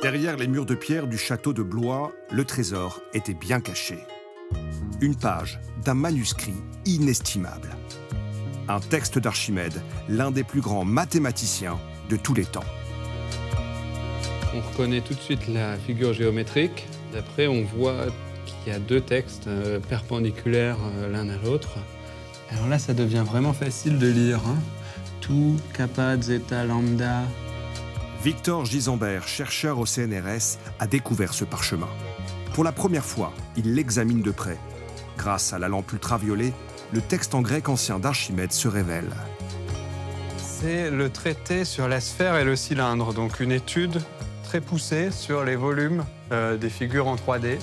Derrière les murs de pierre du château de Blois, le trésor était bien caché. Une page d'un manuscrit inestimable. Un texte d'Archimède, l'un des plus grands mathématiciens de tous les temps. On reconnaît tout de suite la figure géométrique. D'après, on voit qu'il y a deux textes perpendiculaires l'un à l'autre. Alors là, ça devient vraiment facile de lire. Tout, kappa, zeta, lambda. Victor Gisembert, chercheur au CNRS, a découvert ce parchemin. Pour la première fois, il l'examine de près. Grâce à la lampe ultraviolet, le texte en grec ancien d'Archimède se révèle. C'est le traité sur la sphère et le cylindre, donc une étude très poussée sur les volumes des figures en 3D.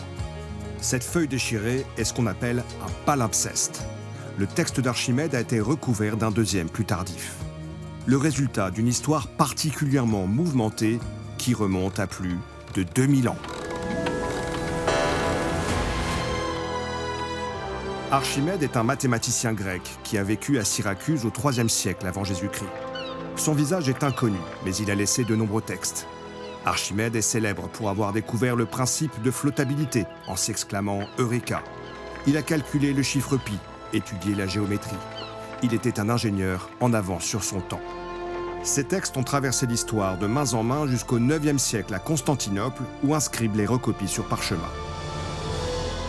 Cette feuille déchirée est ce qu'on appelle un palimpseste. Le texte d'Archimède a été recouvert d'un deuxième plus tardif. Le résultat d'une histoire particulièrement mouvementée qui remonte à plus de 2000 ans. Archimède est un mathématicien grec qui a vécu à Syracuse au IIIe siècle avant Jésus-Christ. Son visage est inconnu, mais il a laissé de nombreux textes. Archimède est célèbre pour avoir découvert le principe de flottabilité en s'exclamant « Eureka ». Il a calculé le chiffre pi, étudié la géométrie. Il était un ingénieur en avance sur son temps. Ces textes ont traversé l'histoire de main en main jusqu'au IXe siècle à Constantinople, où un scribe les recopie sur parchemin.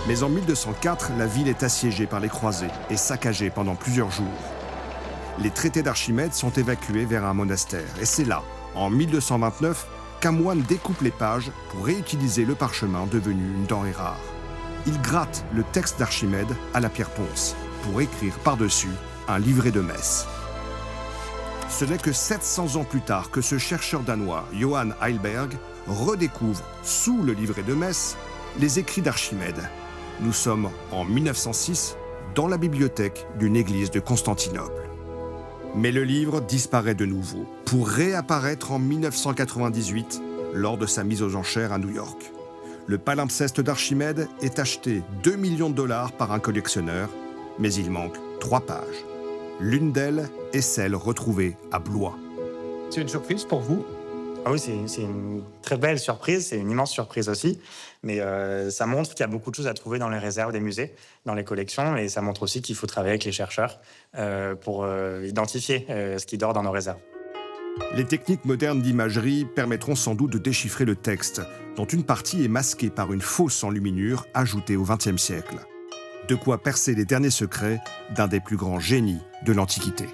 Mais en 1204, la ville est assiégée par les croisés et saccagée pendant plusieurs jours. Les traités d'Archimède sont évacués vers un monastère. Et c'est là, en 1229, qu'un moine découpe les pages pour réutiliser le parchemin devenu une denrée rare. Il gratte le texte d'Archimède à la pierre ponce pour écrire par-dessus un livret de messe. Ce n'est que 700 ans plus tard que ce chercheur danois, Johan Heilberg, redécouvre, sous le livret de messe, les écrits d'Archimède. Nous sommes en 1906, dans la bibliothèque d'une église de Constantinople. Mais le livre disparaît de nouveau, pour réapparaître en 1998, lors de sa mise aux enchères à New York. Le palimpseste d'Archimède est acheté 2 millions de dollars par un collectionneur, mais il manque 3 pages. L'une d'elles est celle retrouvée à Blois. C'est une surprise pour vous? Ah oui, c'est une très belle surprise, c'est une immense surprise aussi. Mais ça montre qu'il y a beaucoup de choses à trouver dans les réserves des musées, dans les collections. Et ça montre aussi qu'il faut travailler avec les chercheurs pour identifier ce qui dort dans nos réserves. Les techniques modernes d'imagerie permettront sans doute de déchiffrer le texte, dont une partie est masquée par une fausse enluminure ajoutée au XXe siècle. De quoi percer les derniers secrets d'un des plus grands génies de l'Antiquité.